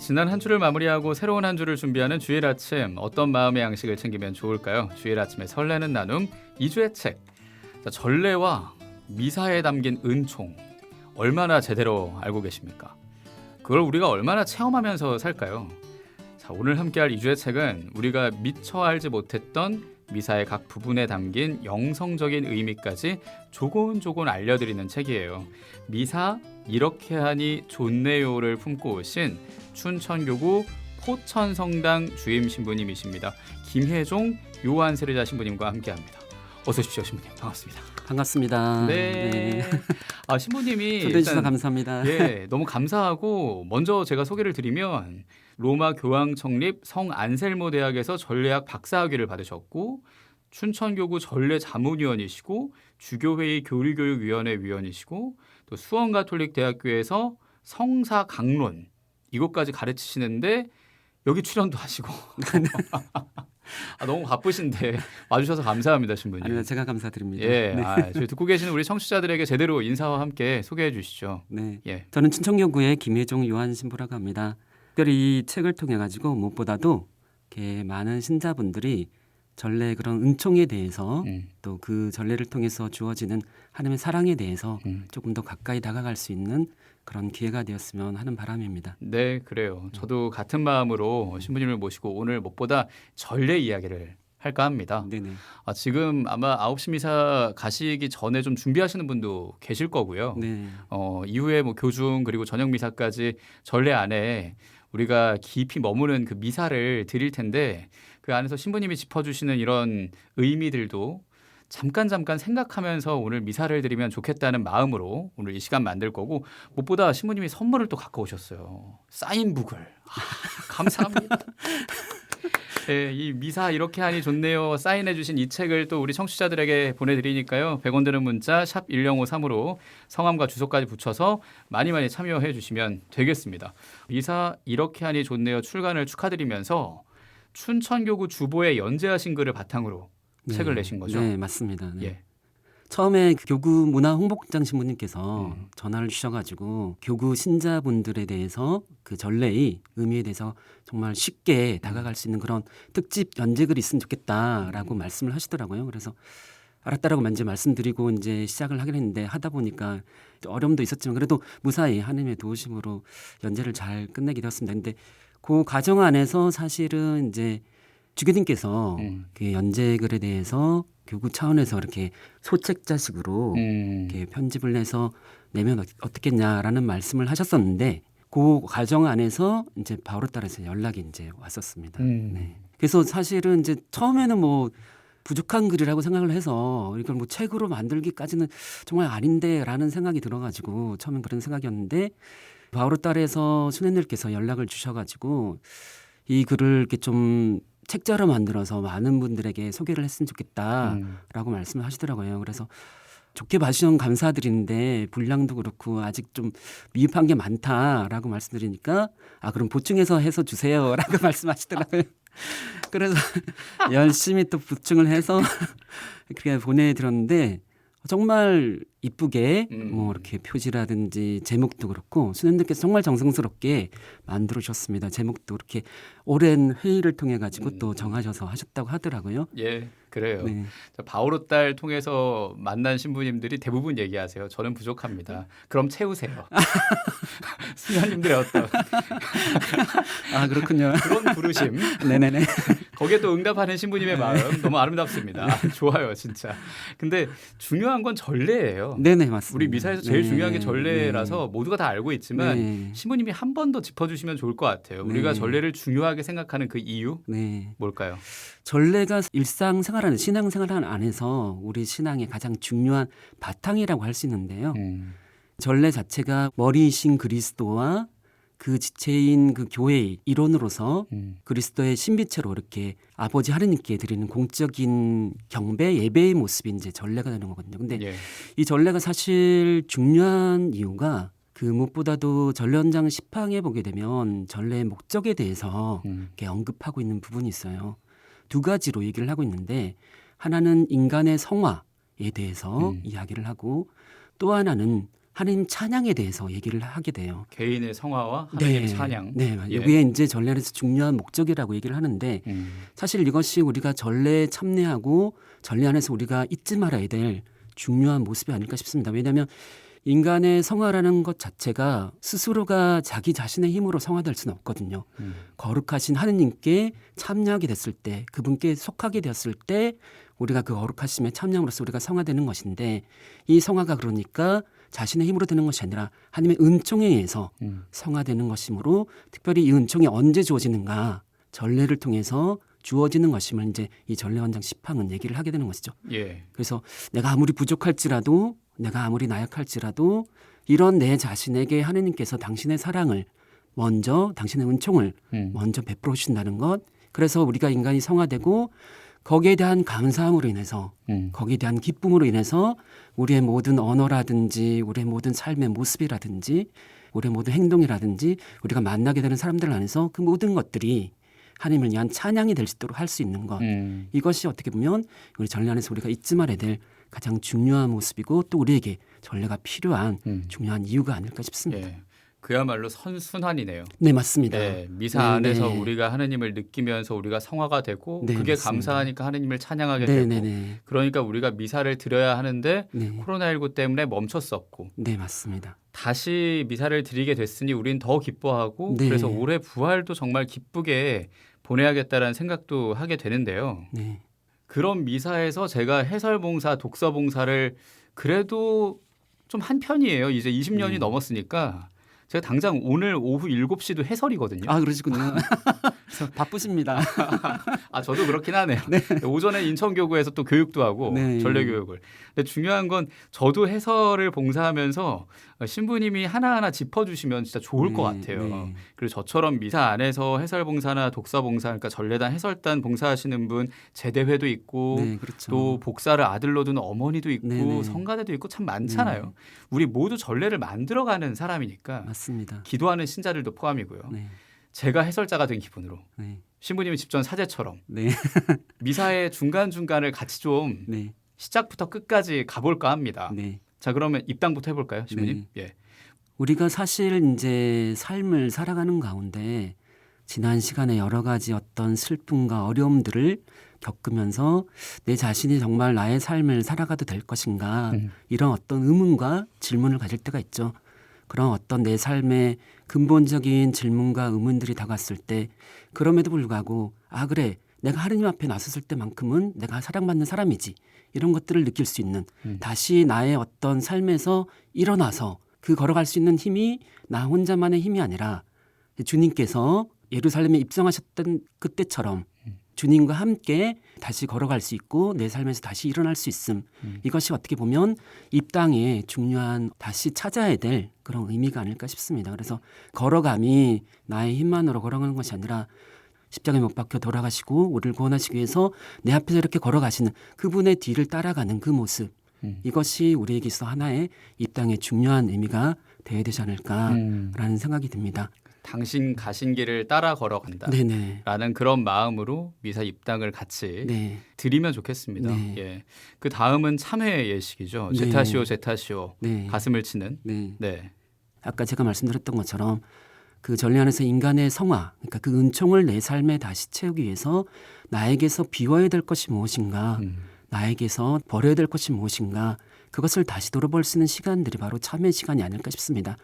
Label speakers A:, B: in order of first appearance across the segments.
A: 지난 한 주를 마무리하고 새로운 한 주를 준비하는 주일 아침, 어떤 마음의 양식을 챙기면 좋을까요? 주일 아침에 설레는 나눔 2주의 책. 전례와 미사에 담긴 은총, 얼마나 제대로 알고 계십니까? 그걸 우리가 얼마나 체험하면서 살까요? 자, 오늘 함께할 2주의 책은 우리가 미처 알지 못했던 미사의 각 부분에 담긴 영성적인 의미까지 조곤조곤 알려드리는 책이에요. 미사 이렇게 하니 좋네요를 품고 오신 춘천교구 포천성당 주임 신부님이십니다. 김혜종 요한세례자 신부님과 함께합니다. 어서 오십시오, 신부님. 반갑습니다.
B: 반갑습니다.
A: 네. 신부님이
B: 초대해 주셔서 감사합니다.
A: 예, 너무 감사하고 먼저 제가 소개를 드리면 로마 교황創立 성 안셀모 대학에서 전례학 박사학위를 받으셨고 춘천교구 전례 자문위원이시고 주교회의 교리교육위원회 위원이시고 또 수원가톨릭대학교에서 성사 강론 이것까지 가르치시는데 여기 출연도 하시고 너무 바쁘신데 와주셔서 감사합니다, 신부님.
B: 아니요, 제가 감사드립니다.
A: 예,
B: 네.
A: 저희 듣고 계시는 우리 청취자들에게 제대로 인사와 함께 소개해 주시죠.
B: 네.
A: 예.
B: 저는 춘천교구의 김혜종 요한 신부라고 합니다. 특별히 이 책을 통해 가지고 무엇보다도 이렇게 많은 신자분들이 전례 그런 은총에 대해서 또 그 전례를 통해서 주어지는 하나님의 사랑에 대해서 조금 더 가까이 다가갈 수 있는 그런 기회가 되었으면 하는 바람입니다.
A: 네, 그래요. 저도 같은 마음으로 신부님을 모시고 오늘 무엇보다 전례 이야기를 할까 합니다.
B: 네네.
A: 지금 아마 9시 미사 가시기 전에 좀 준비하시는 분도 계실 거고요.
B: 네.
A: 이후에 뭐 교중 그리고 저녁 미사까지 전례 안에 우리가 깊이 머무는 그 미사를 드릴 텐데 그 안에서 신부님이 짚어주시는 이런 의미들도 잠깐 생각하면서 오늘 미사를 드리면 좋겠다는 마음으로 오늘 이 시간 만들 거고 무엇보다 신부님이 선물을 또 갖고 오셨어요. 사인북을. 감사합니다. 네, 이 미사 이렇게 하니 좋네요. 사인해 주신 이 책을 또 우리 청취자들에게 보내드리니까요. 100원 드는 문자 샵 1053으로 성함과 주소까지 붙여서 많이 참여해 주시면 되겠습니다. 미사 이렇게 하니 좋네요. 출간을 축하드리면서 춘천교구 주보에 연재하신 글을 바탕으로 책을 내신 거죠?
B: 네, 맞습니다. 네.
A: 예.
B: 처음에 그 교구 문화홍보국장 신부님께서 전화를 주셔가지고 교구 신자분들에 대해서 그 전례의 의미에 대해서 정말 쉽게 다가갈 수 있는 그런 특집 연재글이 있으면 좋겠다라고 말씀을 하시더라고요. 그래서 알았다라고 먼저 말씀드리고 이제 시작을 하긴 했는데 하다 보니까 어려움도 있었지만 그래도 무사히 하나님의 도우심으로 연재를 잘 끝내게 되었습니다. 근데 그 과정 안에서 사실은 이제 주교님께서 그 연재글에 대해서 교구 차원에서 이렇게 소책자식으로 이렇게 편집을 해서 내면 어떻겠냐라는 말씀을 하셨었는데 그 과정 안에서 이제 바로 따라서 연락이 이제 왔었습니다. 네. 그래서 사실은 이제 처음에는 뭐 부족한 글이라고 생각을 해서 이걸 뭐 책으로 만들기까지는 정말 아닌데라는 생각이 들어가지고 처음엔 그런 생각이었는데 바로 따라서 수녀님께서 연락을 주셔가지고 이 글을 이렇게 좀 책자로 만들어서 많은 분들에게 소개를 했으면 좋겠다라고 말씀을 하시더라고요. 그래서 좋게 봐주셔서 감사드리는데 분량도 그렇고 아직 좀 미흡한 게 많다라고 말씀드리니까 그럼 보충해서 해서 주세요라고 말씀하시더라고요. 그래서 열심히 또 보충을 해서 그렇게 보내드렸는데 정말 이쁘게 뭐 이렇게 표지라든지 제목도 그렇고 수녀님께서 정말 정성스럽게 만들어 주셨습니다. 제목도 이렇게 오랜 회의를 통해 가지고 또 정하셔서 하셨다고 하더라고요.
A: 예, 그래요.
B: 네.
A: 바오로 딸 통해서 만난 신부님들이 대부분 얘기하세요. 저는 부족합니다. 그럼 채우세요. 수녀님들의 어떤
B: 그렇군요.
A: 그런 부르심.
B: 네네네.
A: 거기에 또 응답하는 신부님의 마음 너무 아름답습니다. 좋아요, 진짜. 근데 중요한 건 전례예요.
B: 네네, 맞습니다.
A: 우리 미사에서 제일
B: 네.
A: 중요한 게 전례라서 모두가 다 알고 있지만
B: 네.
A: 신부님이 한 번 더 짚어주시면 좋을 것 같아요. 우리가
B: 네.
A: 전례를 중요하게 생각하는 그 이유
B: 네.
A: 뭘까요?
B: 전례가 일상생활하는 신앙생활 안에서 우리 신앙의 가장 중요한 바탕이라고 할 수 있는데요. 전례 자체가 머리이신 그리스도와 그 지체인 그 교회의 일원으로서 그리스도의 신비체로 이렇게 아버지 하느님께 드리는 공적인 경배 예배의 모습이 이제 전례가 되는 거거든요. 근데
A: 예.
B: 이 전례가 사실 중요한 이유가 그 무엇보다도 전례헌장 10항에 보게 되면 전례의 목적에 대해서 이렇게 언급하고 있는 부분이 있어요. 두 가지로 얘기를 하고 있는데 하나는 인간의 성화에 대해서 이야기를 하고 또 하나는 하나님 찬양에 대해서 얘기를 하게 돼요.
A: 개인의 성화와 하나님 찬양.
B: 네,
A: 예.
B: 이게 이제 전례 안에서 중요한 목적이라고 얘기를 하는데 사실 이것이 우리가 전례에 참여하고 전례 안에서 우리가 잊지 말아야 될 중요한 모습이 아닐까 싶습니다. 왜냐하면 인간의 성화라는 것 자체가 스스로가 자기 자신의 힘으로 성화될 수는 없거든요. 거룩하신 하느님께 참여하게 됐을 때, 그분께 속하게 되었을 때 우리가 그 거룩하심에 참여함으로써 우리가 성화되는 것인데, 이 성화가 그러니까 자신의 힘으로 되는 것이 아니라 하나님의 은총에 의해서 성화되는 것이므로, 특별히 이 은총이 언제 주어지는가, 전례를 통해서 주어지는 것임을 이제 이 전례원장 10항은 얘기를 하게 되는 것이죠.
A: 예.
B: 그래서 내가 아무리 부족할지라도, 내가 아무리 나약할지라도 이런 내 자신에게 하느님께서 당신의 사랑을 먼저, 당신의 은총을 먼저 베풀어 주신다는 것. 그래서 우리가 인간이 성화되고 거기에 대한 감사함으로 인해서, 거기에 대한 기쁨으로 인해서 우리의 모든 언어라든지 우리의 모든 삶의 모습이라든지 우리의 모든 행동이라든지 우리가 만나게 되는 사람들 안에서 그 모든 것들이 하나님을 위한 찬양이 될 수 있도록 할 수 있는 것. 이것이 어떻게 보면 우리 전례 안에서 우리가 잊지 말아야 될 가장 중요한 모습이고, 또 우리에게 전례가 필요한 중요한 이유가 아닐까 싶습니다.
A: 예. 그야말로 선순환이네요.
B: 네, 맞습니다.
A: 네, 미사 안에서 우리가 하느님을 느끼면서 우리가 성화가 되고,
B: 네,
A: 그게
B: 맞습니다.
A: 감사하니까 하느님을 찬양하게
B: 네,
A: 되고,
B: 네, 네.
A: 그러니까 우리가 미사를 드려야 하는데
B: 네.
A: 코로나19 때문에 멈췄었고,
B: 네, 맞습니다.
A: 다시 미사를 드리게 됐으니 우린 더 기뻐하고,
B: 네.
A: 그래서 올해 부활도 정말 기쁘게 보내야겠다라는 생각도 하게 되는데요.
B: 네.
A: 그런 미사에서 제가 해설봉사, 독서봉사를 그래도 좀 한 편이에요. 이제 20년이 넘었으니까 제가 당장 오늘 오후 7시도 해설이거든요.
B: 아, 그러시군요. 바쁘십니다.
A: 아, 저도 그렇긴 하네요. 오전에 인천교구에서 또 교육도 하고
B: 네.
A: 전례교육을. 근데 중요한 건 저도 해설을 봉사하면서 신부님이 하나하나 짚어주시면 진짜 좋을 것 같아요.
B: 네.
A: 그리고 저처럼 미사 안에서 해설 봉사나 독서 봉사, 그러니까 전례단, 해설단 봉사하시는 분 제대회도 있고,
B: 네, 그렇죠.
A: 또 복사를 아들로 두는 어머니도 있고,
B: 네네.
A: 성가대도 있고 참 많잖아요. 우리 모두 전례를 만들어가는 사람이니까
B: 맞습니다.
A: 기도하는 신자들도 포함이고요.
B: 네.
A: 제가 해설자가 된 기분으로
B: 네.
A: 신부님이 집전 사제처럼
B: 네.
A: 미사의 중간중간을 같이 좀
B: 네.
A: 시작부터 끝까지 가볼까 합니다.
B: 네.
A: 자, 그러면 입당부터 해볼까요, 신부님? 예.
B: 우리가 사실 이제 삶을 살아가는 가운데 지난 시간에 여러 가지 어떤 슬픔과 어려움들을 겪으면서 내 자신이 정말 나의 삶을 살아가도 될 것인가, 이런 어떤 의문과 질문을 가질 때가 있죠. 그런 어떤 내 삶의 근본적인 질문과 의문들이 다가왔을 때, 그럼에도 불구하고 아, 그래, 내가 하느님 앞에 나섰을 때만큼은 내가 사랑받는 사람이지, 이런 것들을 느낄 수 있는, 다시 나의 어떤 삶에서 일어나서 그 걸어갈 수 있는 힘이 나 혼자만의 힘이 아니라 주님께서 예루살렘에 입성하셨던 그때처럼 주님과 함께 다시 걸어갈 수 있고 내 삶에서 다시 일어날 수 있음. 이것이 어떻게 보면 입당의 중요한 다시 찾아야 될 그런 의미가 아닐까 싶습니다. 그래서 걸어감이 나의 힘만으로 걸어가는 것이 아니라 십자가에 못 박혀 돌아가시고 우리를 구원하시기 위해서 내 앞에서 이렇게 걸어가시는 그분의 뒤를 따라가는 그 모습. 이것이 우리에게 있어 하나의 입당의 중요한 의미가 되어야 되지 않을까라는 생각이 듭니다.
A: 당신 가신 길을 따라 걸어간다.
B: 네네.
A: 라는 그런 마음으로 미사 입당을 같이
B: 네.
A: 드리면 좋겠습니다.
B: 네.
A: 예. 그 다음은 참회 예식이죠.
B: 네.
A: 제타시오 제타시오.
B: 네.
A: 가슴을 치는.
B: 네.
A: 네.
B: 아까 제가 말씀드렸던 것처럼 그 전례 안에서 인간의 성화, 그러니까 그 은총을 내 삶에 다시 채우기 위해서 나에게서 비워야 될 것이 무엇인가, 나에게서 버려야 될 것이 무엇인가, 그것을 다시 돌아볼 수 있는 시간들이 바로 참회 시간이 아닐까 싶습니다.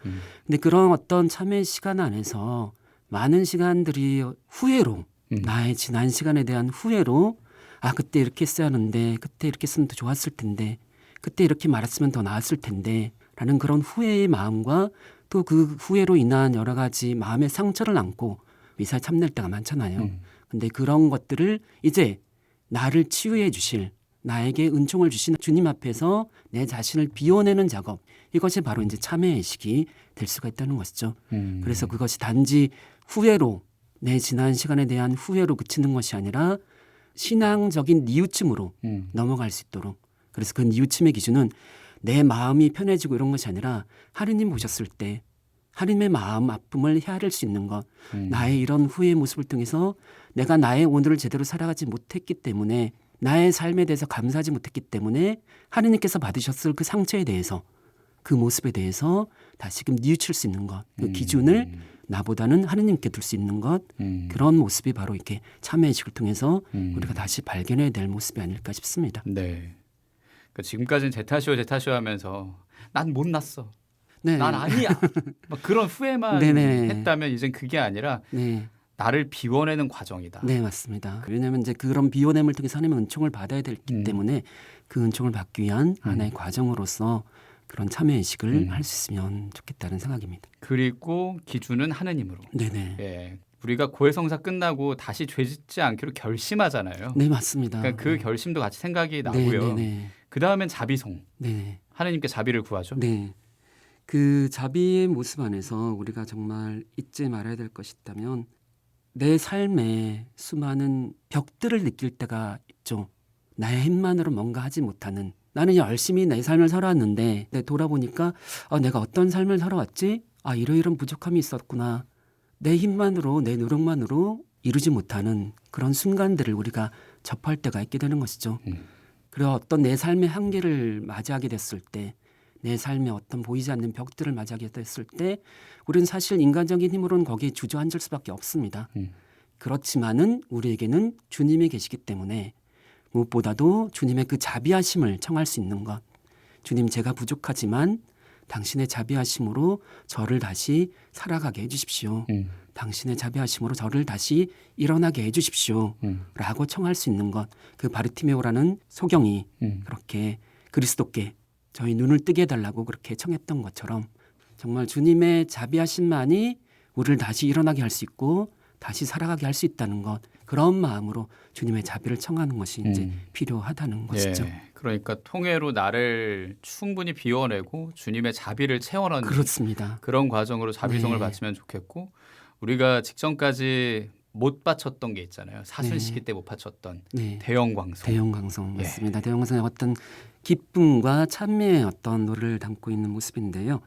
B: 근데 그런 어떤 참회 시간 안에서 많은 시간들이 후회로, 나의 지난 시간에 대한 후회로, 아, 그때 이렇게 했어야 하는데, 그때 이렇게 했으면 더 좋았을 텐데, 그때 이렇게 말했으면 더 나았을 텐데 라는 그런 후회의 마음과 또 그 후회로 인한 여러 가지 마음의 상처를 안고 미사에 참낼 때가 많잖아요. 근데 그런 것들을 이제 나를 치유해 주실, 나에게 은총을 주신 주님 앞에서 내 자신을 비워내는 작업, 이것이 바로 이제 참회의 시기 될 수가 있다는 것이죠. 그래서 그것이 단지 후회로, 내 지난 시간에 대한 후회로 그치는 것이 아니라 신앙적인 뉘우침으로 넘어갈 수 있도록. 그래서 그 뉘우침의 기준은 내 마음이 편해지고 이런 것이 아니라 하느님 보셨을 때 하느님의 마음 아픔을 헤아릴 수 있는 것, 나의 이런 후회의 모습을 통해서 내가 나의 오늘을 제대로 살아가지 못했기 때문에, 나의 삶에 대해서 감사하지 못했기 때문에 하느님께서 받으셨을 그 상처에 대해서, 그 모습에 대해서 다시금 뉘우칠 수 있는 것, 그 기준을 나보다는 하느님께 둘 수 있는 것, 그런 모습이 바로 이렇게 참회의식을 통해서 우리가 다시 발견해야 될 모습이 아닐까 싶습니다.
A: 네. 그러니까 지금까지는 제 탓이요 하면서 난 못났어.
B: 네.
A: 난 아니야. 막 그런 후회만
B: 네네.
A: 했다면 이젠 그게 아니라
B: 네.
A: 나를 비워내는 과정이다.
B: 네, 맞습니다. 왜냐하면 이제 그런 비워냄을 통해서 하나님의 은총을 받아야 되기 때문에 그 은총을 받기 위한 하나의 과정으로서 그런 참회의식을 할 수 있으면 좋겠다는 생각입니다.
A: 그리고 기준은 하느님으로.
B: 네네.
A: 예. 우리가 고해성사 끝나고 다시 죄짓지 않기로 결심하잖아요.
B: 네, 맞습니다.
A: 그러니까 그 결심도 같이 생각이 나고요.
B: 네.
A: 그 다음엔 자비송.
B: 네.
A: 하느님께 자비를 구하죠.
B: 네. 그 자비의 모습 안에서 우리가 정말 잊지 말아야 될 것이 있다면 내 삶에 수많은 벽들을 느낄 때가 있죠. 나의 힘만으로 뭔가 하지 못하는, 나는 열심히 내 삶을 살아왔는데 돌아보니까 내가 어떤 삶을 살아왔지? 이러이런 부족함이 있었구나. 내 힘만으로, 내 노력만으로 이루지 못하는 그런 순간들을 우리가 접할 때가 있게 되는 것이죠. 그리고 어떤 내 삶의 한계를 맞이하게 됐을 때, 내 삶에 어떤 보이지 않는 벽들을 맞이하게 됐을 때 우리는 사실 인간적인 힘으로는 거기에 주저앉을 수밖에 없습니다. 그렇지만은 우리에게는 주님이 계시기 때문에 무엇보다도 주님의 그 자비하심을 청할 수 있는 것. 주님, 제가 부족하지만 당신의 자비하심으로 저를 다시 살아가게 해주십시오. 당신의 자비하심으로 저를 다시 일어나게 해주십시오. 라고 청할 수 있는 것. 그 바르티메오라는 소경이 그렇게 그리스도께 저희 눈을 뜨게 해달라고 그렇게 청했던 것처럼 정말 주님의 자비하심만이 우리를 다시 일어나게 할 수 있고 다시 살아가게 할 수 있다는 것, 그런 마음으로 주님의 자비를 청하는 것이 이제 필요하다는 것이죠.
A: 예. 그러니까 통해로 나를 충분히 비워내고 주님의 자비를 채워넣는
B: 그렇습니다.
A: 그런 과정으로 자비송을
B: 네.
A: 바치면 좋겠고, 우리가 직전까지 못 바쳤던 게 있잖아요. 사순시기 때 못 바쳤던
B: 네.
A: 대영광송.
B: 대영광송 맞습니다. 대영광송의 어떤 기쁨과 찬미의 어떤 노래를 담고 있는 모습인데요.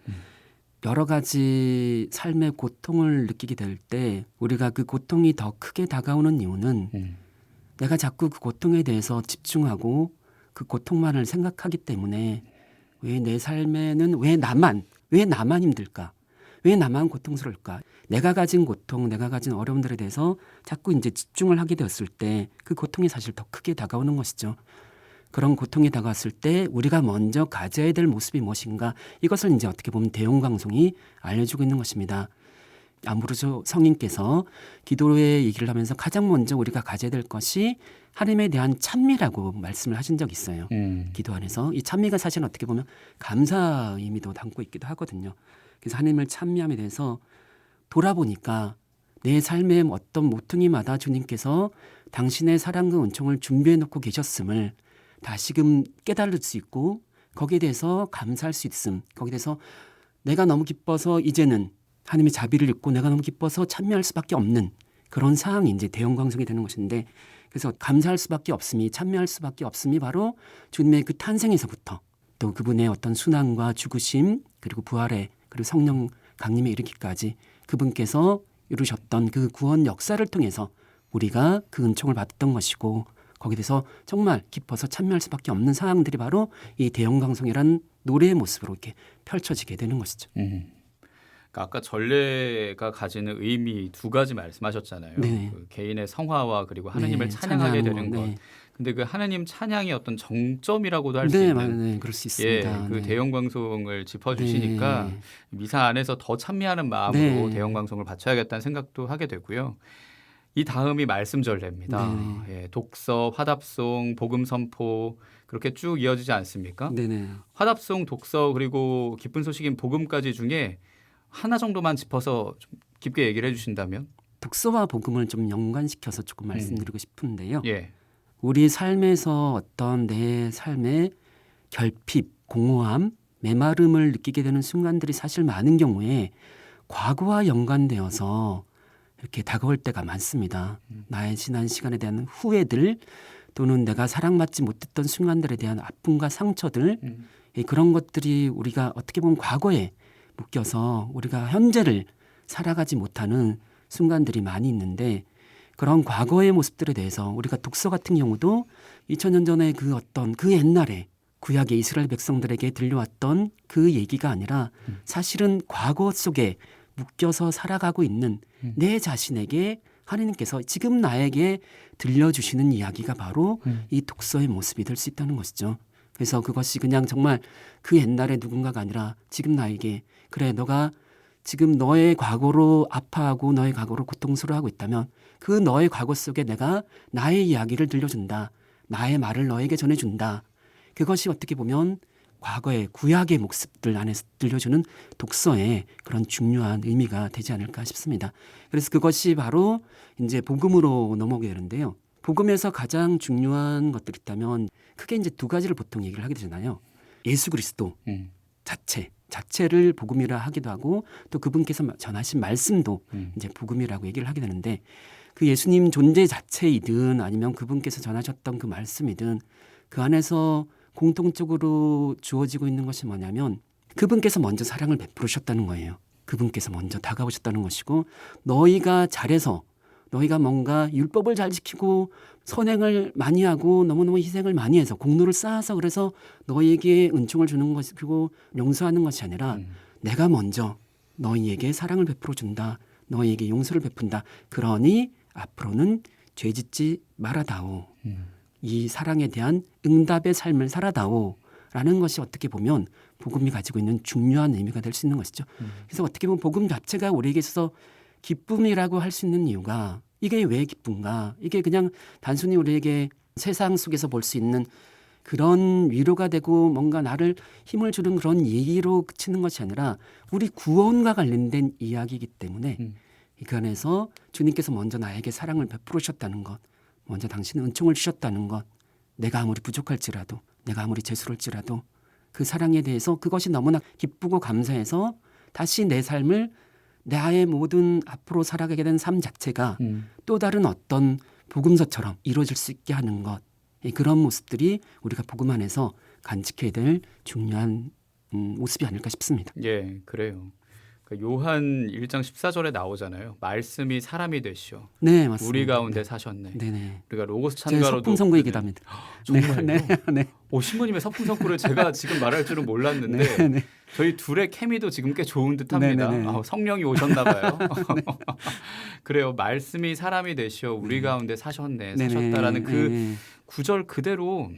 B: 여러 가지 삶의 고통을 느끼게 될 때 우리가 그 고통이 더 크게 다가오는 이유는 내가 자꾸 그 고통에 대해서 집중하고 그 고통만을 생각하기 때문에 왜 내 삶에는 왜 나만 힘들까? 왜 나만 고통스러울까? 내가 가진 고통, 내가 가진 어려움들에 대해서 자꾸 이제 집중을 하게 되었을 때 그 고통이 사실 더 크게 다가오는 것이죠. 그런 고통이 다가왔을 때 우리가 먼저 가져야 될 모습이 무엇인가, 이것을 이제 어떻게 보면 대용광송이 알려주고 있는 것입니다. 아무르조 성인께서 기도의 얘기를 하면서 가장 먼저 우리가 가져야 될 것이 하나님에 대한 찬미라고 말씀을 하신 적이 있어요. 기도 안에서 이 찬미가 사실 어떻게 보면 감사 의미도 담고 있기도 하거든요. 그래서 하나님을 찬미함에 대해서 돌아보니까 내 삶의 어떤 모퉁이마다 주님께서 당신의 사랑과 은총을 준비해 놓고 계셨음을 다시금 깨달을 수 있고 거기에 대해서 감사할 수 있음, 거기에 대해서 내가 너무 기뻐서 이제는 하나님의 자비를 입고 내가 너무 기뻐서 찬미할 수밖에 없는 그런 상황이 이제 대영광송이 되는 것인데, 그래서 감사할 수밖에 없음이, 찬미할 수밖에 없음이 바로 주님의 그 탄생에서부터 또 그분의 어떤 순환과 죽으심 그리고 부활에 그리고 성령 강림에 이르기까지 그분께서 이루셨던 그 구원 역사를 통해서 우리가 그 은총을 받았던 것이고, 거기에 대해서 정말 기뻐서 참여할 수밖에 없는 상황들이 바로 이 대영광송이라는 노래의 모습으로 이렇게 펼쳐지게 되는 것이죠.
A: 그러니까 아까 전례가 가지는 의미 두 가지 말씀하셨잖아요.
B: 네.
A: 그 개인의 성화와 그리고 하느님을
B: 네,
A: 찬양하게
B: 찬양으로,
A: 되는 것.
B: 네.
A: 근데 그 하느님 찬양의 어떤 정점이라고도 할 수
B: 네,
A: 있는
B: 네, 그럴 수 있습니다.
A: 그
B: 네.
A: 대영광송을 짚어주시니까
B: 네.
A: 미사 안에서 더 찬미하는 마음으로
B: 네.
A: 대영광송을 바쳐야겠다는 생각도 하게 되고요. 이 다음이 말씀 전례입니다. 예, 독서, 화답송, 복음 선포 그렇게 쭉 이어지지 않습니까?
B: 네네.
A: 화답송, 독서 그리고 기쁜 소식인 복음까지 중에 하나 정도만 짚어서 좀 깊게 얘기를 해주신다면?
B: 독서와 복음을 좀 연관시켜서 조금 말씀드리고 싶은데요.
A: 예.
B: 우리 삶에서 어떤 내 삶의 결핍, 공허함, 메마름을 느끼게 되는 순간들이 사실 많은 경우에 과거와 연관되어서 이렇게 다가올 때가 많습니다. 나의 지난 시간에 대한 후회들 또는 내가 사랑받지 못했던 순간들에 대한 아픔과 상처들, 그런 것들이 우리가 어떻게 보면 과거에 묶여서 우리가 현재를 살아가지 못하는 순간들이 많이 있는데, 그런 과거의 모습들에 대해서 우리가 독서 같은 경우도 2000년 전에 그 어떤 그 옛날에 구약의 이스라엘 백성들에게 들려왔던 그 얘기가 아니라 사실은 과거 속에 묶여서 살아가고 있는 내 자신에게 하나님께서 지금 나에게 들려주시는 이야기가 바로 이 독서의 모습이 될 수 있다는 것이죠. 그래서 그것이 그냥 정말 그 옛날의 누군가가 아니라 지금 나에게 그래 너가 지금 너의 과거로 아파하고 너의 과거로 고통스러워하고 있다면 그 너의 과거 속에 내가 나의 이야기를 들려준다. 나의 말을 너에게 전해준다. 그것이 어떻게 보면 과거의 구약의 모습들 안에서 들려주는 독서의 그런 중요한 의미가 되지 않을까 싶습니다. 그래서 그것이 바로 이제 복음으로 넘어오게 되는데요. 복음에서 가장 중요한 것들이 있다면 크게 이제 두 가지를 보통 얘기를 하게 되잖아요. 예수 그리스도 자체를 복음이라 하기도 하고 또 그분께서 전하신 말씀도 이제 복음이라고 얘기를 하게 되는데 그 예수님 존재 자체이든 아니면 그분께서 전하셨던 그 말씀이든 그 안에서 공통적으로 주어지고 있는 것이 뭐냐면 그분께서 먼저 사랑을 베푸셨다는 거예요. 그분께서 먼저 다가오셨다는 것이고 너희가 잘해서 너희가 뭔가 율법을 잘 지키고 선행을 많이 하고 너무너무 희생을 많이 해서 공로를 쌓아서 그래서 너희에게 은총을 주는 것이 그리고 용서하는 것이 아니라 내가 먼저 너희에게 사랑을 베풀어 준다. 너희에게 용서를 베푼다. 그러니 앞으로는 죄짓지 말아다오. 이 사랑에 대한 응답의 삶을 살아다오. 라는 것이 어떻게 보면 복음이 가지고 있는 중요한 의미가 될 수 있는 것이죠. 그래서 어떻게 보면 복음 자체가 우리에게 있어서 기쁨이라고 할 수 있는 이유가 이게 왜 기쁜가? 이게 그냥 단순히 우리에게 세상 속에서 볼 수 있는 그런 위로가 되고 뭔가 나를 힘을 주는 그런 얘기로 그치는 것이 아니라 우리 구원과 관련된 이야기이기 때문에 그 안에서 주님께서 먼저 나에게 사랑을 베풀으셨다는 것, 먼저 당신은 은총을 주셨다는 것, 내가 아무리 부족할지라도 내가 아무리 재수할지라도 그 사랑에 대해서 그것이 너무나 기쁘고 감사해서 다시 내 삶을 나의 모든 앞으로 살아가게 된 삶 자체가 또 다른 어떤 복음서처럼 이루어질 수 있게 하는 것 그런 모습들이 우리가 복음 안에서 간직해야 될 중요한 모습이 아닐까 싶습니다.
A: 예, 그래요. 요한 1장 14절에 나오잖아요. 말씀이 사람이 되시오.
B: 네, 맞습니다.
A: 우리 가운데 사셨네.
B: 네네.
A: 우리가 로고스
B: 제
A: 찬가로도
B: 서풍 선구이기도 합니다.
A: 정말요?
B: 네, 네.
A: 신부님의 서풍 선구를 제가 지금 말할 줄은 몰랐는데
B: 네, 네.
A: 저희 둘의 케미도 지금 꽤 좋은 듯합니다.
B: 네, 네, 네.
A: 성령이 오셨나 봐요. 그래요. 말씀이 사람이 되시오. 우리 가운데 사셨네.
B: 네,
A: 사셨다라는 그
B: 네,
A: 구절 그대로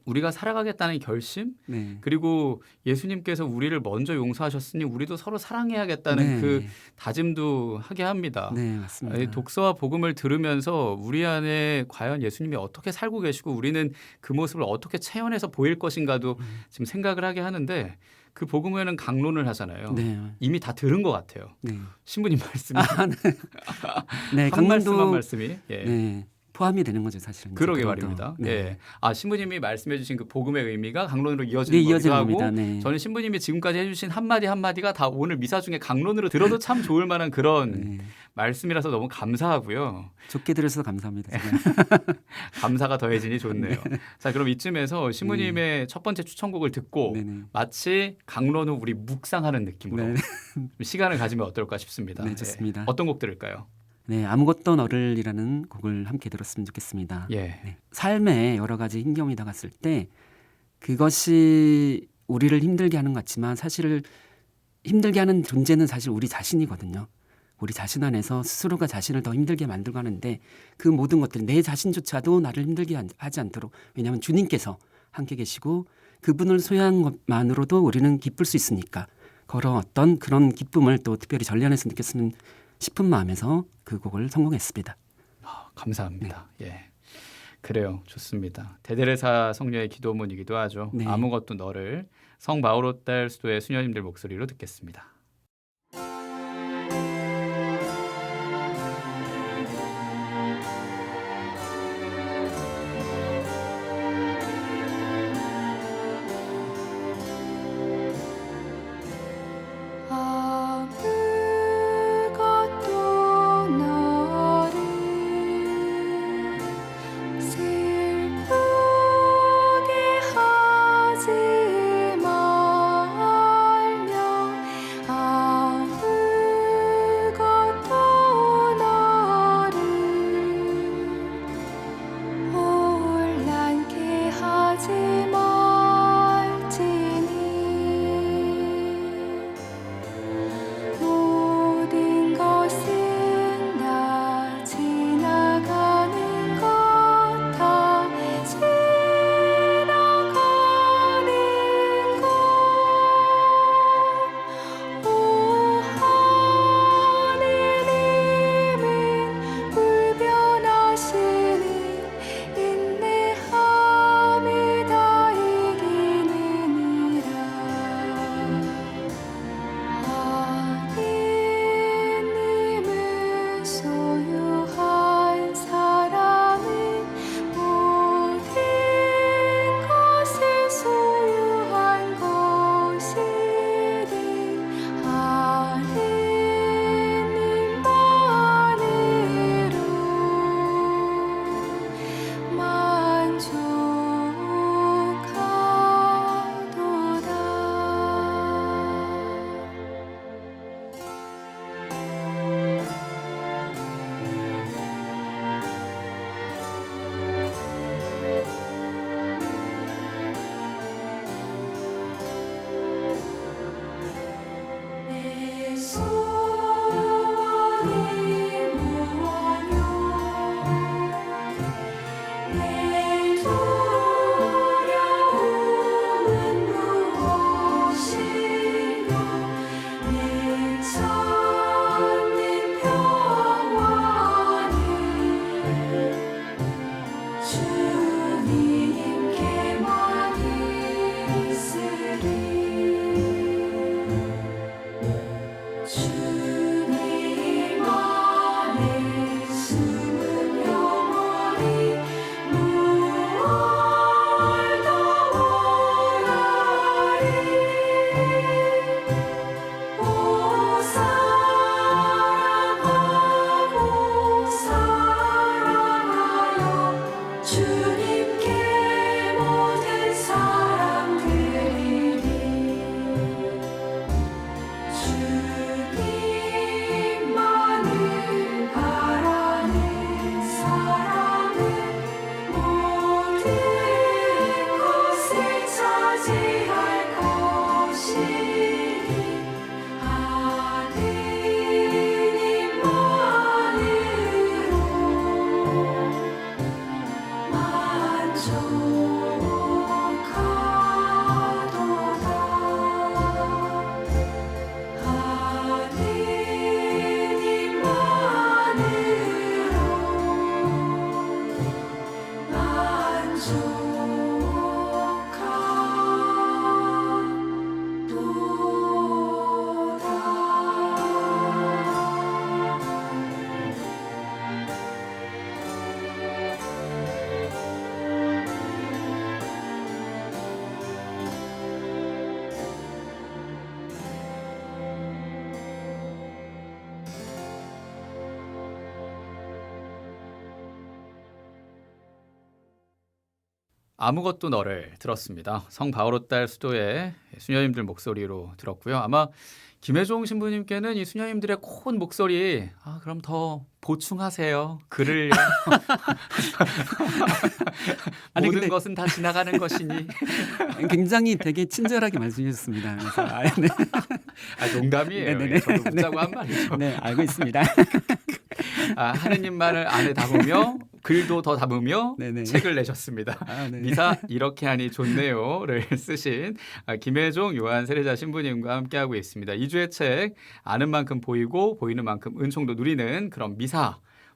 A: 우리가 살아가겠다는 결심
B: 네.
A: 그리고 예수님께서 우리를 먼저 용서하셨으니 우리도 서로 사랑해야겠다는
B: 네.
A: 그 다짐도 하게 합니다.
B: 네, 맞습니다.
A: 이 독서와 복음을 들으면서 우리 안에 과연 예수님이 어떻게 살고 계시고 우리는 그 모습을 어떻게 체현해서 보일 것인가도 지금 생각을 하게 하는데 그 복음에는 강론을 하잖아요.
B: 네.
A: 이미 다 들은 것 같아요.
B: 네.
A: 신부님 말씀이
B: 네,
A: 한 말씀 한
B: 강론도
A: 말씀이 예.
B: 네, 포함이 되는 거죠, 사실은.
A: 그러게
B: 그것도.
A: 말입니다.
B: 네.
A: 예. 신부님이 말씀해주신 그 복음의 의미가 강론으로
B: 네,
A: 이어지는 거기도
B: 이어지는
A: 하고
B: 겁니다. 네.
A: 저는 신부님이 지금까지 해주신 한마디 한마디가 다 오늘 미사 중에 강론으로 들어도 참 좋을 만한 그런
B: 네.
A: 말씀이라서 너무 감사하고요.
B: 좋게 들으셔서 감사합니다. 제가.
A: 감사가 더해지니 좋네요. 자, 그럼 이쯤에서 신부님의 첫 번째 추천곡을 듣고
B: 네네.
A: 마치 강론 후 우리 묵상하는 느낌으로
B: 네.
A: 시간을 가지면 어떨까 싶습니다.
B: 네, 좋습니다.
A: 예. 어떤 곡 들을까요?
B: 네, 아무것도 너를이라는 곡을 함께 들었으면 좋겠습니다.
A: 예.
B: 네. 삶에 여러 가지 힘겨움이 다갔을 때 그것이 우리를 힘들게 하는 것 같지만 사실 힘들게 하는 존재는 사실 우리 자신이거든요. 우리 자신 안에서 스스로가 자신을 더 힘들게 만들고 하는데 그 모든 것들 내 자신조차도 나를 힘들게 하지 않도록 왜냐하면 주님께서 함께 계시고 그분을 소유한 것만으로도 우리는 기쁠 수 있으니까 그런 어떤 그런 기쁨을 또 특별히 전련해서 느꼈으면 싶은 마음에서 그 곡을 선곡했습니다.
A: 감사합니다. 예. 그래요. 좋습니다. 대데레사 성녀의 기도문이기도 하죠.
B: 네.
A: 아무것도 너를 성 바오로딸 수도의 수녀님들 목소리로 듣겠습니다.
C: 아무것도 너를 슬프게 하지 말며 주님 안에 숨은 영원히 무얼 더 원하리 오 사랑하고 사랑하여 주님께 모든 사랑 드리리 주님만을 바라는 사람은 모든 것을 차지할 것이니 하느님만으로 만족하도다 하느님만으로 만족하도다.
A: 아무것도 너를 들었습니다. 성 바오로딸 수도의 수녀님들 목소리로 들었고요. 아마 김혜종 신부님께는 이 수녀님들의 고운 목소리 그럼 더 보충하세요. 글을
B: 아니,
A: 모든
B: 근데-
A: 것은 다 지나가는 것이니.
B: 굉장히 되게 친절하게 말씀해 주셨습니다. 그래서 네.
A: 농담이에요.
B: 네네네.
A: 저도 웃자고 한 말이죠.
B: 네, 알고 있습니다.
A: 하느님만을 안에 담으며 글도 더 담으며
B: 네네.
A: 책을 내셨습니다.
B: 네.
A: 미사 이렇게 하니 좋네요를 쓰신 김혜종 요한 세례자 신부님과 함께하고 있습니다. 2주의 책 아는 만큼 보이고 보이는 만큼 은총도 누리는 그런 미사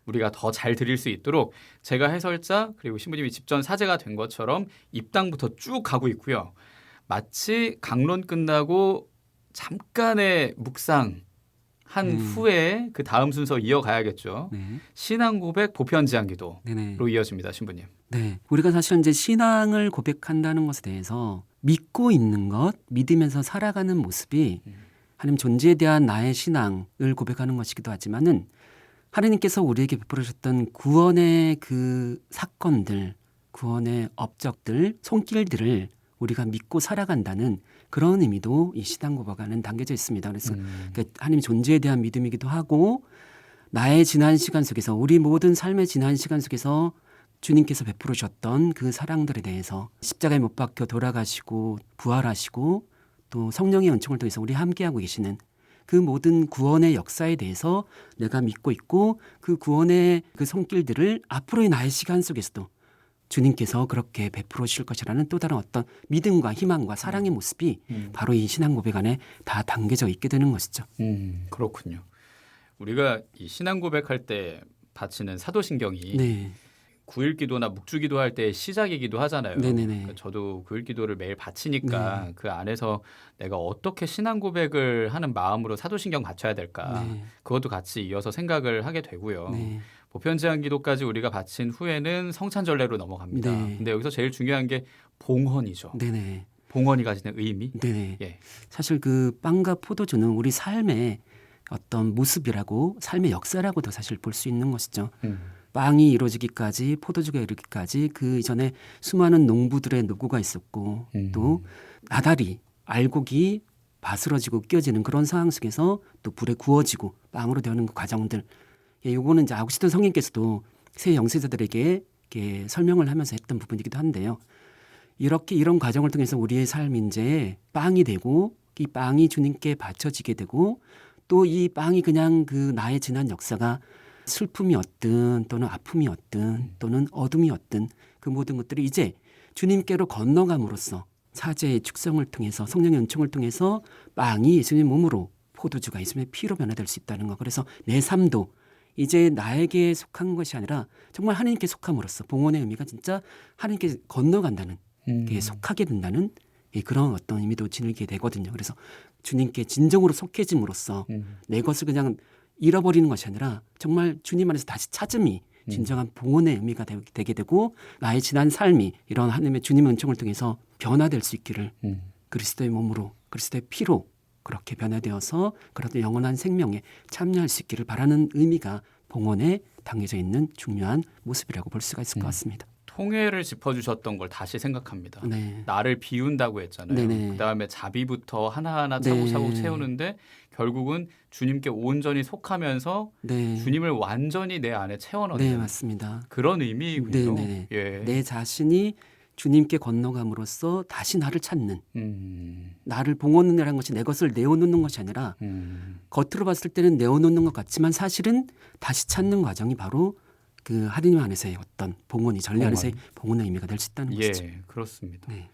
A: 우리가 더 잘 드릴 수 있도록 제가 해설자 그리고 신부님이 집전 사제가 된 것처럼 입당부터 쭉 가고 있고요. 마치 강론 끝나고 잠깐의 묵상 한 후에 그 다음 순서 이어가야겠죠.
B: 네.
A: 신앙 고백 보편지향기도로
B: 네네.
A: 이어집니다. 신부님.
B: 네, 우리가 사실 이제 신앙을 고백한다는 것에 대해서 믿고 있는 것, 믿으면서 살아가는 모습이 하나님 존재에 대한 나의 신앙을 고백하는 것이기도 하지만은 하나님께서 우리에게 베풀으셨던 구원의 그 사건들, 구원의 업적들, 손길들을 우리가 믿고 살아간다는 그런 의미도 이 신앙 고백 안에 담겨져 있습니다. 그래서 그러니까 하나님 존재에 대한 믿음이기도 하고 나의 지난 시간 속에서 우리 모든 삶의 지난 시간 속에서 주님께서 베풀으셨던 그 사랑들에 대해서 십자가에 못 박혀 돌아가시고 부활하시고 또 성령의 은총을 통해서 우리 함께하고 계시는 그 모든 구원의 역사에 대해서 내가 믿고 있고 그 구원의 그 손길들을 앞으로의 나의 시간 속에서도 주님께서 그렇게 베풀어 주실 것이라는 또 다른 어떤 믿음과 희망과 사랑의 모습이 바로 이 신앙 고백 안에 다 담겨져 있게 되는 것이죠.
A: 그렇군요. 우리가 이 신앙 고백할 때 바치는 사도신경이
B: 네.
A: 9일 기도나 묵주 기도할 때 시작이기도 하잖아요.
B: 네네네.
A: 그러니까 저도 9일 기도를 매일 바치니까 그 안에서 내가 어떻게 신앙 고백을 하는 마음으로 사도신경 바쳐야 될까.
B: 네.
A: 그것도 같이 이어서 생각을 하게 되고요.
B: 네.
A: 보편제한 기도까지 우리가 바친 후에는 성찬절례로 넘어갑니다.
B: 네.
A: 근데 여기서 제일 중요한 게 봉헌이죠.
B: 네네.
A: 봉헌이 가지는 의미.
B: 네네.
A: 예.
B: 사실 그 빵과 포도주는 우리 삶의 어떤 모습이라고 삶의 역사라고도 사실 볼 수 있는 것이죠. 빵이 이루어지기까지 포도주가 이르기까지 그 이전에 수많은 농부들의 노고가 있었고 또 나달이 알곡이 바스러지고 끼어지는 그런 상황 속에서 또 불에 구워지고 빵으로 되는 그 과정들. 예, 요거는 이제 아구스틴 성인께서도 새 영세자들에게 이렇게 설명을 하면서 했던 부분이기도 한데요. 이렇게 이런 과정을 통해서 우리의 삶이 이제 빵이 되고 이 빵이 주님께 바쳐지게 되고 또 이 빵이 그냥 그 나의 지난 역사가 슬픔이었든 또는 아픔이었든 또는 어둠이었든 그 모든 것들이 이제 주님께로 건너감으로써 사제의 축성을 통해서 성령의 은총을 통해서 빵이 예수님의 몸으로 포도주가 예수님의 피로 변화될 수 있다는 것. 그래서 내 삶도 이제 나에게 속한 것이 아니라 정말 하나님께 속함으로써 봉헌의 의미가 진짜 하나님께 건너간다는 게 속하게 된다는 그런 어떤 의미도 지니게 되거든요. 그래서 주님께 진정으로 속해짐으로써 내 것을 그냥 잃어버리는 것이 아니라 정말 주님 안에서 다시 찾음이 진정한 봉헌의 의미가 되게 되고 나의 지난 삶이 이런 하나님의 주님의 은총을 통해서 변화될 수 있기를 그리스도의 몸으로 그리스도의 피로 그렇게 변화되어서 그런 영원한 생명에 참여할 수 있기를 바라는 의미가 봉헌에 담겨져 있는 중요한 모습이라고 볼 수가 있을 것 같습니다.
A: 통회를 짚어주셨던 걸 다시 생각합니다.
B: 네.
A: 나를 비운다고 했잖아요.
B: 네네.
A: 그다음에 자비부터 하나하나
B: 네.
A: 차곡차곡 채우는데 결국은 주님께 온전히 속하면서
B: 네.
A: 주님을 완전히 내 안에 채워넣는
B: 네, 맞습니다.
A: 그런 의미군요.
B: 네네.
A: 예.
B: 내 자신이 주님께 건너감으로써 다시 나를 찾는 나를 봉헌이라는 것이 내 것을 내어놓는 것이 아니라 겉으로 봤을 때는 내어놓는 것 같지만 사실은 다시 찾는 과정이 바로 그 하느님 안에서의 어떤 봉헌이 전례 안에서의 봉헌의 의미가 될 수 있다는
A: 예,
B: 것이죠.
A: 그렇습니다.
B: 네.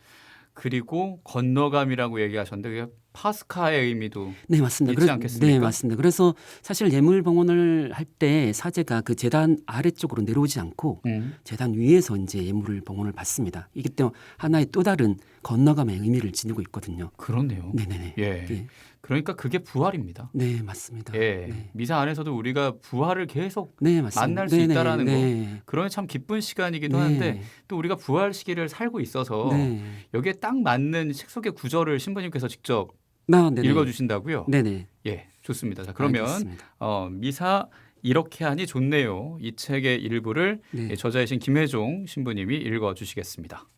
A: 그리고 건너감이라고 얘기하셨는데 그게 파스카의 의미도
B: 네, 맞습니다.
A: 있지 않겠습니까?
B: 네, 맞습니다. 그래서 사실 예물 봉헌을 할 때 사제가 그 제단 아래쪽으로 내려오지 않고 제단 위에서 이제 예물을 봉헌을 받습니다. 이기 때문에 하나의 또 다른 건너감의 의미를 지니고 있거든요.
A: 그렇네요.
B: 네네네.
A: 예.
B: 네.
A: 그러니까 그게 부활입니다.
B: 네, 맞습니다.
A: 예.
B: 네.
A: 미사 안에서도 우리가 부활을 계속
B: 네, 맞습니다.
A: 만날 수
B: 네네,
A: 있다라는
B: 네.
A: 거. 그러면 참 기쁜 시간이기도
B: 네.
A: 한데 또 우리가 부활 시기를 살고 있어서
B: 네.
A: 여기에 딱 맞는 식속의 구절을 신부님께서 직접
B: 네네.
A: 읽어주신다고요?
B: 네네.
A: 예, 좋습니다. 자, 그러면
B: 알겠습니다.
A: 미사 이렇게 하니 좋네요. 이 책의 일부를
B: 네.
A: 저자이신 김혜종 신부님이 읽어주시겠습니다.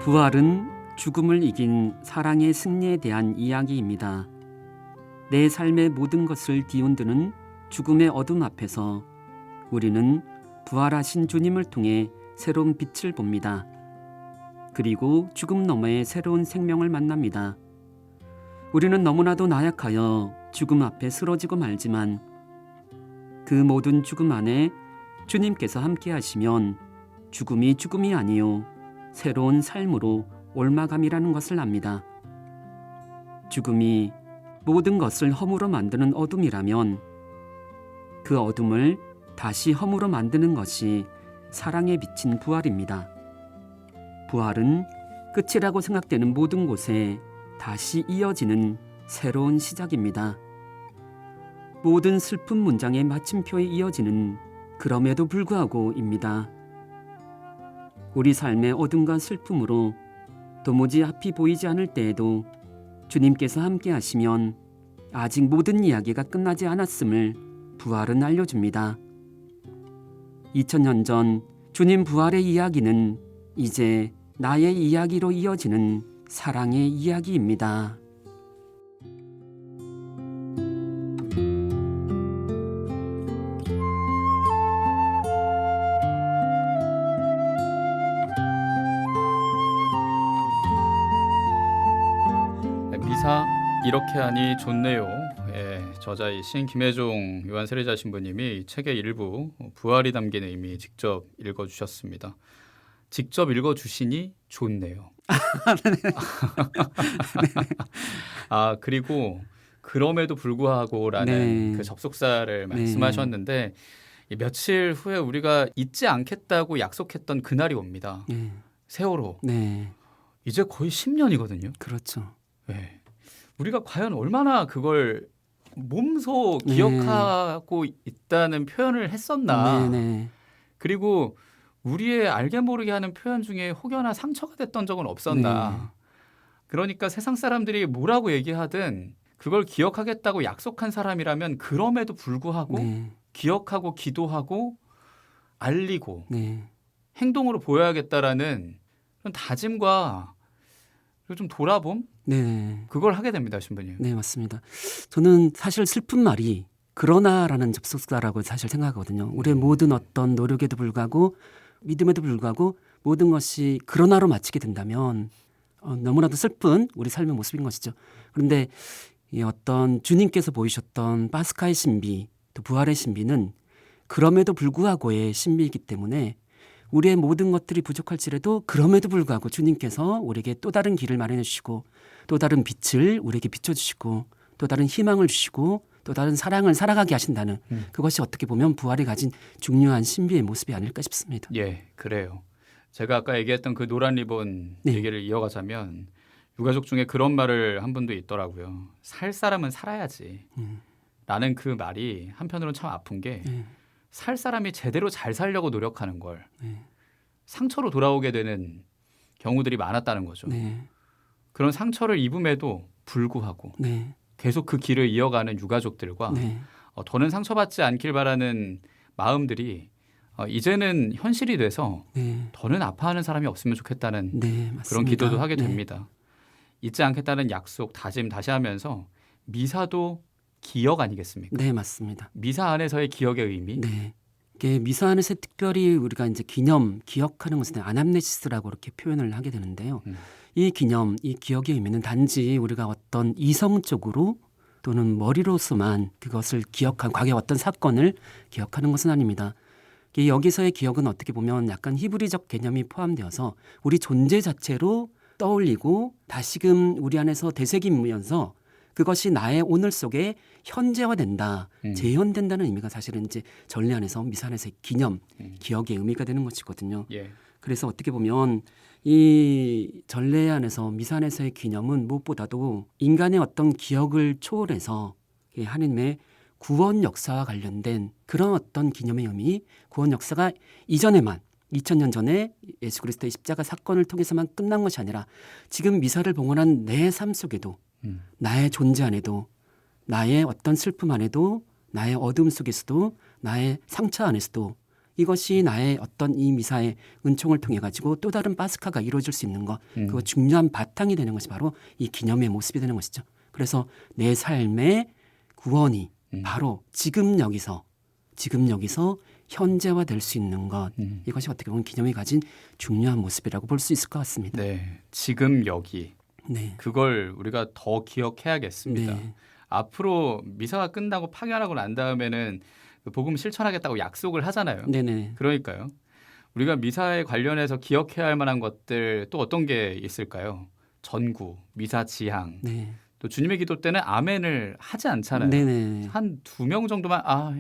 B: 부활은 죽음을 이긴 사랑의 승리에 대한 이야기입니다. 내 삶의 모든 것을 뒤흔드는 죽음의 어둠 앞에서 우리는 부활하신 주님을 통해 새로운 빛을 봅니다. 그리고 죽음 너머의 새로운 생명을 만납니다. 우리는 너무나도 나약하여 죽음 앞에 쓰러지고 말지만 그 모든 죽음 안에 주님께서 함께 하시면 죽음이 죽음이 아니요 새로운 삶으로 옮아감이라는 것을 압니다. 죽음이 모든 것을 허무로 만드는 어둠이라면 그 어둠을 다시 허무로 만드는 것이 사랑에 비친 부활입니다. 부활은 끝이라고 생각되는 모든 곳에 다시 이어지는 새로운 시작입니다. 모든 슬픈 문장의 마침표에 이어지는 그럼에도 불구하고입니다. 우리 삶의 어둠과 슬픔으로 도무지 앞이 보이지 않을 때에도 주님께서 함께 하시면 아직 모든 이야기가 끝나지 않았음을 부활은 알려줍니다. 2000년 전 주님 부활의 이야기는 이제 나의 이야기로 이어지는 사랑의 이야기입니다.
A: 미사 이렇게 하니 좋네요. 예, 저자이신 김혜종 요한 세례자 신부님이 이 책의 일부 부활이 담긴 의미 직접 읽어주셨습니다. 직접 읽어주시니 좋네요. 아 그리고 그럼에도 불구하고라는
B: 네.
A: 그 접속사를 말씀하셨는데 이 며칠 후에 우리가 잊지 않겠다고 약속했던 그날이 옵니다.
B: 네.
A: 세월호.
B: 네,
A: 이제 거의 10년이거든요.
B: 그렇죠.
A: 네. 우리가 과연 얼마나 그걸 몸소
B: 네.
A: 기억하고 있다는 표현을 했었나.
B: 네.
A: 그리고 우리의 알게 모르게 하는 표현 중에 혹여나 상처가 됐던 적은 없었나.
B: 네.
A: 그러니까 세상 사람들이 뭐라고 얘기하든 그걸 기억하겠다고 약속한 사람이라면 그럼에도 불구하고
B: 네.
A: 기억하고 기도하고 알리고
B: 네.
A: 행동으로 보여야겠다라는 그런 다짐과 그리고 좀 돌아봄
B: 네.
A: 그걸 하게 됩니다, 신부님.
B: 네, 맞습니다. 저는 사실 슬픈 말이 그러나라는 접속사라고 사실 생각하거든요. 우리의 모든 어떤 노력에도 불구하고 믿음에도 불구하고 모든 것이 그러나로 마치게 된다면 너무나도 슬픈 우리 삶의 모습인 것이죠. 그런데 이 어떤 주님께서 보이셨던 파스카의 신비 또 부활의 신비는 그럼에도 불구하고의 신비이기 때문에 우리의 모든 것들이 부족할지라도 그럼에도 불구하고 주님께서 우리에게 또 다른 길을 마련해 주시고 또 다른 빛을 우리에게 비춰주시고 또 다른 희망을 주시고 또 또 다른 사랑을 살아가게 하신다는 그것이 어떻게 보면 부활이 가진 중요한 신비의 모습이 아닐까 싶습니다.
A: 예, 그래요. 제가 아까 얘기했던 그 노란 리본
B: 네.
A: 얘기를 이어가자면 유가족 중에 그런 말을 한 분도 있더라고요. 살 사람은 살아야지. 라는 그 말이 한편으로는 참 아픈 게 살 사람이 제대로 잘 살려고 노력하는 걸 상처로 돌아오게 되는 경우들이 많았다는 거죠.
B: 네,
A: 그런 상처를 입음에도 불구하고
B: 네,
A: 계속 그 길을 이어가는 유가족들과
B: 네,
A: 더는 상처받지 않길 바라는 마음들이 이제는 현실이 돼서
B: 네,
A: 더는 아파하는 사람이 없으면 좋겠다는
B: 네, 맞습니다.
A: 그런 기도도 하게
B: 네.
A: 됩니다. 잊지 않겠다는 약속, 다짐 다시 하면서 미사도 기억 아니겠습니까?
B: 네, 맞습니다.
A: 미사 안에서의 기억의 의미.
B: 네. 이게 미사 안에서 특별히 우리가 이제 기억하는 것은 아남네시스라고 이렇게 표현을 하게 되는데요. 이 기념, 이 기억의 의미는 단지 우리가 어떤 이성적으로 또는 머리로서만 그것을 기억한 과거의 어떤 사건을 기억하는 것은 아닙니다. 여기서의 기억은 어떻게 보면 약간 히브리적 개념이 포함되어서 우리 존재 자체로 떠올리고 다시금 우리 안에서 되새기면서 그것이 나의 오늘 속에 현재화된다, 재현된다는 의미가 사실은 이제 전례 안에서 미사 안에서의 기념, 기억의 의미가 되는 것이거든요.
A: 예.
B: 그래서 어떻게 보면 이 전례 안에서 미사 안에서의 기념은 무엇보다도 인간의 어떤 기억을 초월해서 하나님의 구원 역사와 관련된 그런 어떤 기념의 의미, 구원 역사가 이전에만 2000년 전에 예수 그리스도의 십자가 사건을 통해서만 끝난 것이 아니라 지금 미사를 봉헌한 내 삶 속에도 나의 존재 안에도 나의 어떤 슬픔 안에도 나의 어둠 속에서도 나의 상처 안에서도 이것이 나의 어떤 이 미사의 은총을 통해 가지고 또 다른 파스카가 이루어질 수 있는 것, 그 중요한 바탕이 되는 것이 바로 이 기념의 모습이 되는 것이죠. 그래서 내 삶의 구원이 바로 지금 여기서 현재화될 수 있는 것, 이것이 어떻게 보면 기념이 가진 중요한 모습이라고 볼 수 있을 것 같습니다.
A: 네. 지금 여기
B: 네.
A: 그걸 우리가 더 기억해야겠습니다.
B: 네.
A: 앞으로 미사가 끝나고 파견하고 난 다음에는 그 복음 실천하겠다고 약속을 하잖아요.
B: 네네.
A: 그러니까요. 우리가 미사에 관련해서 기억해야 할 만한 것들 또 어떤 게 있을까요? 전구, 미사 지향.
B: 네.
A: 또 주님의 기도 때는 아멘을 하지 않잖아요.
B: 네네.
A: 한 2명 정도만
B: 아,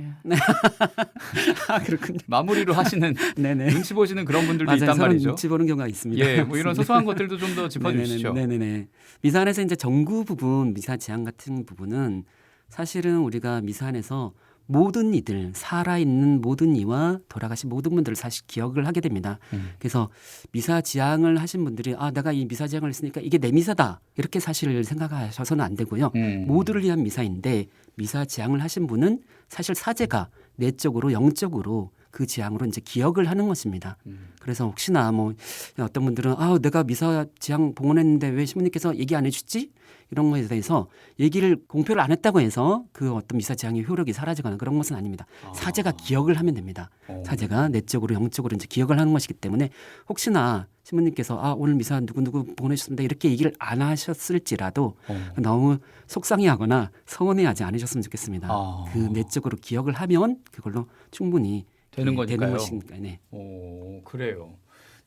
B: 그렇군요.
A: 마무리로 하시는
B: 네네.
A: 눈치 보시는 그런 분들도
B: 맞아요.
A: 있단
B: 서로
A: 말이죠.
B: 눈치 보는 경우가 있습니다.
A: 예, 뭐 이런 소소한 것들도 좀 더 짚어주시죠.
B: 네네네. 미사 안에서 이제 전구 부분, 미사 지향 같은 부분은 사실은 우리가 미사 안에서 모든 이들, 살아있는 모든 이와 돌아가신 모든 분들을 사실 기억을 하게 됩니다. 그래서 미사 지향을 하신 분들이 내가 이 미사 지향을 했으니까 이게 내 미사다 이렇게 사실 생각하셔서는 안 되고요. 모두를 위한 미사인데 미사 지향을 하신 분은 사실 사제가 내적으로 영적으로 그 지향으로 이제 기억을 하는 것입니다. 그래서 혹시나 뭐 어떤 분들은 내가 미사 지향 봉헌했는데 왜 신부님께서 얘기 안 해주지? 이런 것에 대해서 얘기를 공표를 안 했다고 해서 그 어떤 미사 지향의 효력이 사라지거나 그런 것은 아닙니다. 사제가 기억을 하면 됩니다. 사제가 내적으로 영적으로 이제 기억을 하는 것이기 때문에 혹시나 신부님께서 오늘 미사 누구누구 봉헌해주셨습니다 이렇게 얘기를 안 하셨을지라도 너무 속상해하거나 서운해하지 않으셨으면 좋겠습니다. 그 내적으로 기억을 하면 그걸로 충분히
A: 되는 거니까요.
B: 되는 것이니까. 네.
A: 오, 그래요.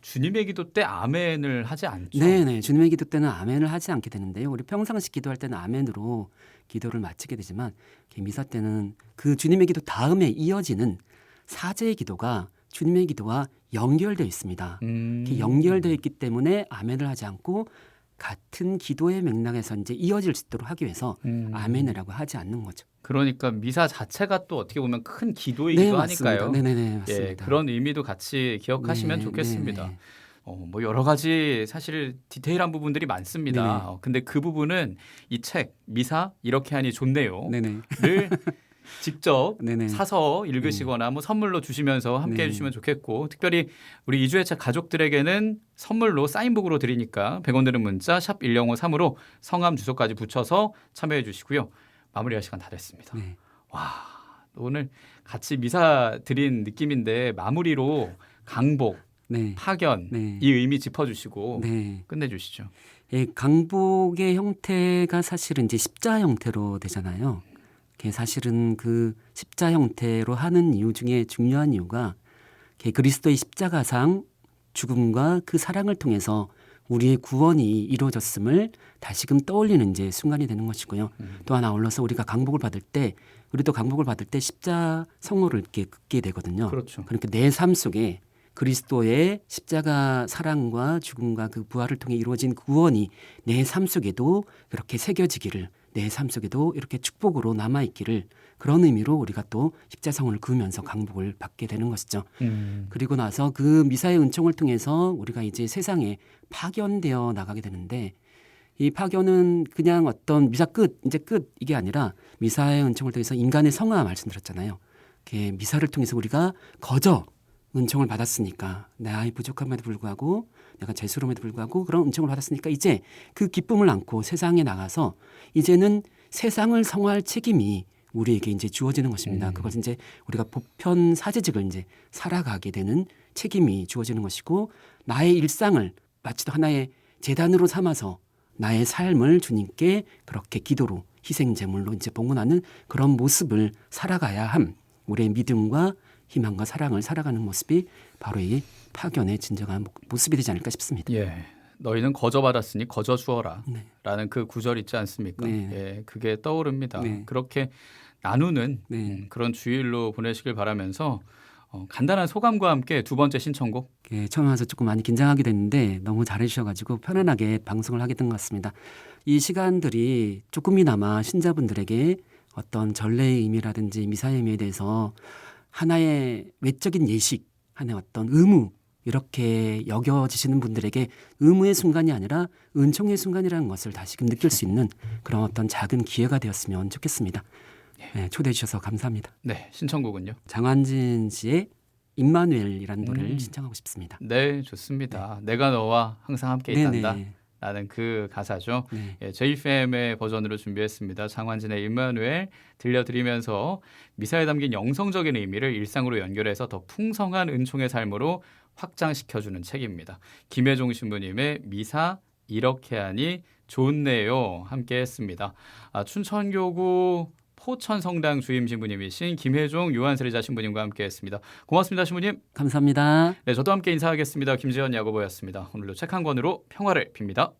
A: 주님의 기도 때 아멘을 하지 않죠.
B: 네네. 주님의 기도 때는 아멘을 하지 않게 되는데요. 우리 평상시 기도할 때는 아멘으로 기도를 마치게 되지만 미사 때는 그 주님의 기도 다음에 이어지는 사제의 기도가 주님의 기도와 연결되어 있습니다. 연결되어 있기 때문에 아멘을 하지 않고 같은 기도의 맥락에서 이제 이어질 수 있도록 하기 위해서 아멘이라고 하지 않는 거죠.
A: 그러니까 미사 자체가 또 어떻게 보면 큰 기도이기도 하니까요.
B: 네네네, 맞습니다.
A: 예, 그런 의미도 같이 기억하시면 좋겠습니다.
B: 네네.
A: 뭐 여러 가지 사실 디테일한 부분들이 많습니다. 근데 그 부분은 이 책 미사 이렇게 하니 좋네요를
B: 네네.
A: 직접
B: 네네.
A: 사서 읽으시거나 뭐 선물로 주시면서 함께
B: 네.
A: 해주시면 좋겠고 특별히 우리 이주의 책 가족들에게는 선물로 사인북으로 드리니까 100원 드는 문자 샵 1053으로 성함 주소까지 붙여서 참여해 주시고요. 마무리할 시간 다 됐습니다.
B: 네.
A: 와, 오늘 같이 미사 드린 느낌인데 마무리로 강복,
B: 네.
A: 파견
B: 네.
A: 이 의미 짚어주시고
B: 네.
A: 끝내주시죠.
B: 강복의 형태가 사실은 이제 십자 형태로 되잖아요. 사실은 그 십자 형태로 하는 이유 중에 중요한 이유가 그리스도의 십자가상 죽음과 그 사랑을 통해서 우리의 구원이 이루어졌음을 다시금 떠올리는 이제 순간이 되는 것이고요. 또 하나 올라서 우리가 강복을 받을 때 우리도 강복을 받을 때 십자 성호를 이렇게 긋게 되거든요.
A: 그렇죠.
B: 그러니까 내 삶 속에 그리스도의 십자가 사랑과 죽음과 그 부활을 통해 이루어진 구원이 내 삶 속에도 그렇게 새겨지기를, 내 삶 속에도 이렇게 축복으로 남아있기를, 그런 의미로 우리가 또 십자성을 그으면서 강복을 받게 되는 것이죠. 그리고 나서 그 미사의 은총을 통해서 우리가 이제 세상에 파견되어 나가게 되는데, 이 파견은 그냥 어떤 미사 끝, 이제 끝 이게 아니라 미사의 은총을 통해서 인간의 성화 말씀드렸잖아요. 이렇게 미사를 통해서 우리가 거저 은총을 받았으니까, 나의 부족함에도 불구하고, 내가 죄스러움에도 불구하고 그런 은총을 받았으니까 이제 그 기쁨을 안고 세상에 나가서 이제는 세상을 성화할 책임이 우리에게 이제 주어지는 것입니다. 그것은 이제 우리가 보편 사제직을 이제 살아가게 되는 책임이 주어지는 것이고, 나의 일상을 마치 하나의 제단으로 삼아서 나의 삶을 주님께 그렇게 기도로 희생 제물로 이제 봉헌하는 그런 모습을 살아가야 함, 우리의 믿음과 희망과 사랑을 살아가는 모습이 바로 이 파견의 진정한 모습이 되지 않을까 싶습니다.
A: 예. 너희는 거저 받았으니 거저 주어라.
B: 네.
A: 라는 그 구절 있지 않습니까?
B: 네.
A: 예, 그게 떠오릅니다.
B: 네.
A: 그렇게 나누는
B: 네.
A: 그런 주일로 보내시길 바라면서 간단한 소감과 함께 두 번째 신청곡.
B: 예, 처음 와서 조금 많이 긴장하게 됐는데 너무 잘해주셔가지고 편안하게 방송을 하게 된 것 같습니다. 이 시간들이 조금이나마 신자분들에게 어떤 전례의 의미라든지 미사의 의미에 대해서 하나의 외적인 예식, 하나의 어떤 의무, 이렇게 여겨지시는 분들에게 의무의 순간이 아니라 은총의 순간이라는 것을 다시금 느낄 수 있는 그런 어떤 작은 기회가 되었으면 좋겠습니다. 네, 초대해 주셔서 감사합니다.
A: 네, 신청곡은요?
B: 장환진 씨의 임마누엘이라는 노래를 신청하고 싶습니다.
A: 네, 좋습니다. 내가 너와 항상 함께 있단다.
B: 네네.
A: 라는 그 가사죠.
B: 네.
A: 예, JFM의 버전으로 준비했습니다. 장환진의 임마누엘 들려드리면서 미사에 담긴 영성적인 의미를 일상으로 연결해서 더 풍성한 은총의 삶으로 확장시켜주는 책입니다. 김혜종 신부님의 미사 이렇게 하니 좋네요 함께 했습니다. 춘천교구 포천성당 주임 신부님이신 김혜종 요한세리자 신부님과 함께 했습니다. 고맙습니다, 신부님.
B: 감사합니다.
A: 네, 저도 함께 인사하겠습니다. 김지현 야고보였습니다. 오늘도 책 한 권으로 평화를 빕니다.